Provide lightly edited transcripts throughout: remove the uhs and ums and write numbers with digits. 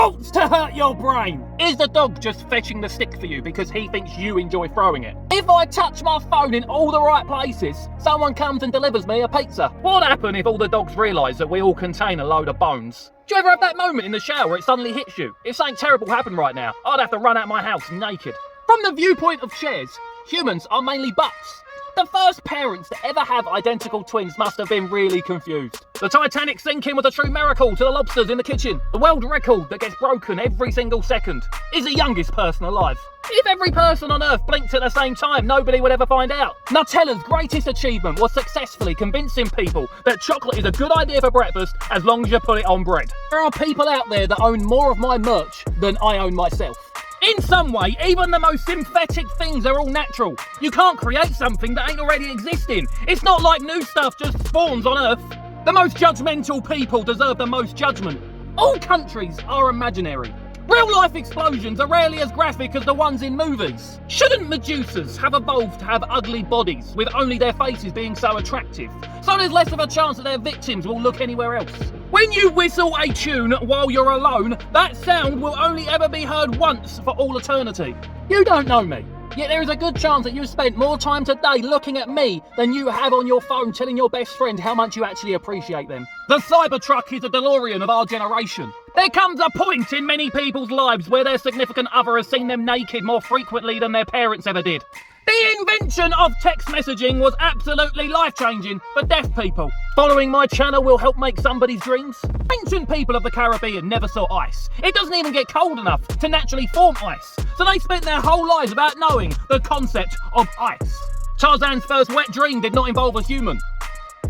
thoughts to hurt your brain. Is the dog just fetching the stick for you because he thinks you enjoy throwing it? If I touch my phone in all the right places, someone comes and delivers me a pizza. What would happen if all the dogs realise that we all contain a load of bones? Do you ever have that moment in the shower it suddenly hits you? If something terrible happened right now, I'd have to run out of my house naked. From the viewpoint of shares, humans are mainly butts. The first parents to ever have identical twins must have been really confused. The Titanic sinking was a true miracle to the lobsters in the kitchen. The world record that gets broken every single second is the youngest person alive. If every person on Earth blinked at the same time, nobody would ever find out. Nutella's greatest achievement was successfully convincing people that chocolate is a good idea for breakfast as long as you put it on bread. There are people out there that own more of my merch than I own myself. In some way, even the most synthetic things are all natural. You can't create something that ain't already existing. It's not like new stuff just spawns on Earth. The most judgmental people deserve the most judgment. All countries are imaginary. Real-life explosions are rarely as graphic as the ones in movies. Shouldn't Medusas have evolved to have ugly bodies, with only their faces being so attractive, so there's less of a chance that their victims will look anywhere else? When you whistle a tune while you're alone, that sound will only ever be heard once for all eternity. You don't know me, yet there is a good chance that you've spent more time today looking at me than you have on your phone telling your best friend how much you actually appreciate them. The Cybertruck is a DeLorean of our generation. There comes a point in many people's lives where their significant other has seen them naked more frequently than their parents ever did. The invention of text messaging was absolutely life-changing for deaf people. Following my channel will help make somebody's dreams. Ancient people of the Caribbean never saw ice. It doesn't even get cold enough to naturally form ice. So they spent their whole lives without knowing the concept of ice. Tarzan's first wet dream did not involve a human.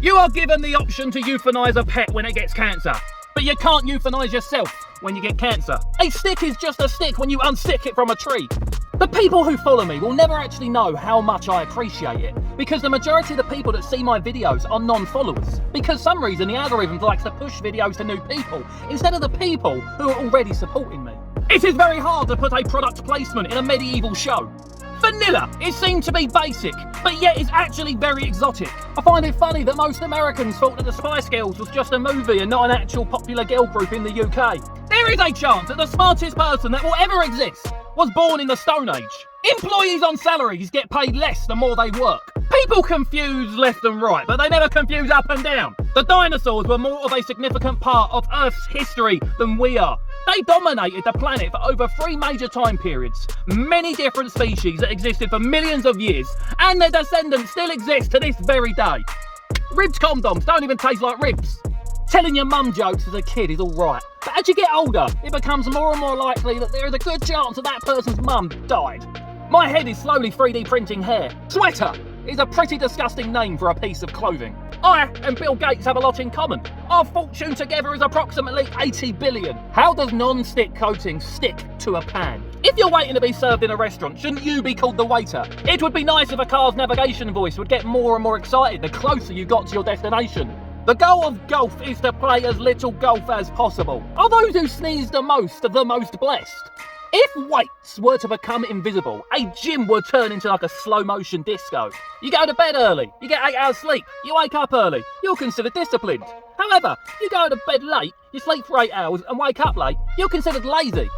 You are given the option to euthanize a pet when it gets cancer, but you can't euthanize yourself when you get cancer. A stick is just a stick when you unstick it from a tree. The people who follow me will never actually know how much I appreciate it, because the majority of the people that see my videos are non-followers. Because some reason the algorithm likes to push videos to new people instead of the people who are already supporting me. It is very hard to put a product placement in a medieval show. Vanilla is seen to be basic, but yet is actually very exotic. I find it funny that most Americans thought that the Spice Girls was just a movie and not an actual popular girl group in the UK. There is a chance that the smartest person that will ever exist was born in the Stone Age. Employees on salaries get paid less the more they work. People confuse left and right, but they never confuse up and down. The dinosaurs were more of a significant part of Earth's history than we are. They dominated the planet for over 3 major time periods. Many different species that existed for millions of years, and their descendants still exist to this very day. Ribbed condoms don't even taste like ribs. Telling your mum jokes as a kid is alright, but as you get older, it becomes more and more likely that there is a good chance that that person's mum died. My head is slowly 3D printing hair. Sweater is a pretty disgusting name for a piece of clothing. I and Bill Gates have a lot in common. Our fortune together is approximately 80 billion. How does non-stick coating stick to a pan? If you're waiting to be served in a restaurant, shouldn't you be called the waiter? It would be nice if a car's navigation voice would get more and more excited the closer you got to your destination. The goal of golf is to play as little golf as possible. Are those who sneeze the most blessed? If weights were to become invisible, a gym would turn into like a slow-motion disco. You go to bed early, you get 8 hours sleep, you wake up early, you're considered disciplined. However, you go to bed late, you sleep for 8 hours and wake up late, you're considered lazy.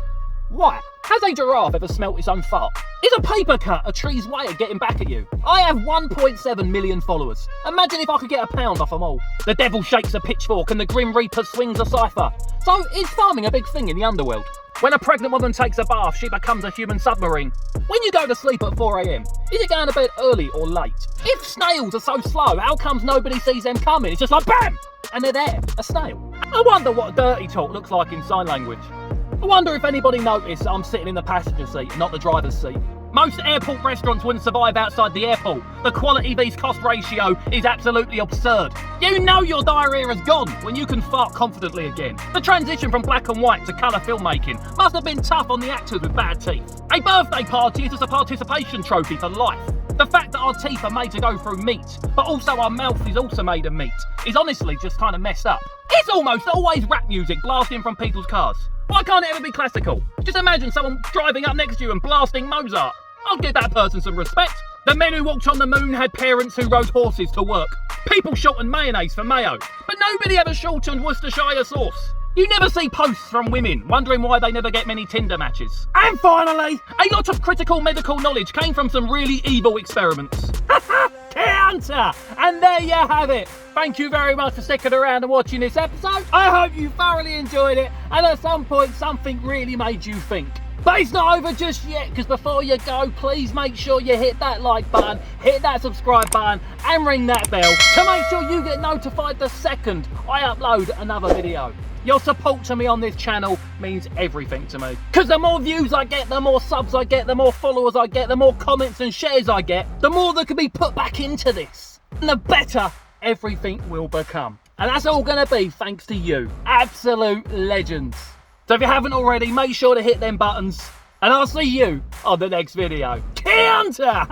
Why? Has a giraffe ever smelt its own fart? Is a paper cut a tree's way of getting back at you? I have 1.7 million followers. Imagine if I could get a pound off them all. The devil shakes a pitchfork and the Grim Reaper swings a cipher. So is farming a big thing in the underworld? When a pregnant woman takes a bath, she becomes a human submarine. When you go to sleep at 4 AM, is it going to bed early or late? If snails are so slow, how comes nobody sees them coming? It's just like BAM! And they're there, a snail. I wonder what dirty talk looks like in sign language. I wonder if anybody noticed that I'm sitting in the passenger seat, not the driver's seat. Most airport restaurants wouldn't survive outside the airport. The quality vs cost ratio is absolutely absurd. You know your diarrhea is gone when you can fart confidently again. The transition from black and white to colour filmmaking must have been tough on the actors with bad teeth. A birthday party is just a participation trophy for life. The fact that our teeth are made to go through meat, but also our mouth is also made of meat, is honestly just kind of messed up. It's almost always rap music blasting from people's cars. Why can't it ever be classical? Just imagine someone driving up next to you and blasting Mozart. I'll give that person some respect. The men who walked on the moon had parents who rode horses to work. People shortened mayonnaise for mayo, but nobody ever shortened Worcestershire sauce. You never see posts from women wondering why they never get many Tinder matches. And finally, a lot of critical medical knowledge came from some really evil experiments. Counter! And there you have it. Thank you very much for sticking around and watching this episode. I hope you thoroughly enjoyed it, and at some point something really made you think. But it's not over just yet, because before you go, please make sure you hit that like button, hit that subscribe button, and ring that bell to make sure you get notified the second I upload another video. Your support to me on this channel means everything to me. Because the more views I get, the more subs I get, the more followers I get, the more comments and shares I get, the more that can be put back into this. And the better everything will become. And that's all going to be thanks to you. Absolute legends. So if you haven't already, make sure to hit them buttons. And I'll see you on the next video. Counter!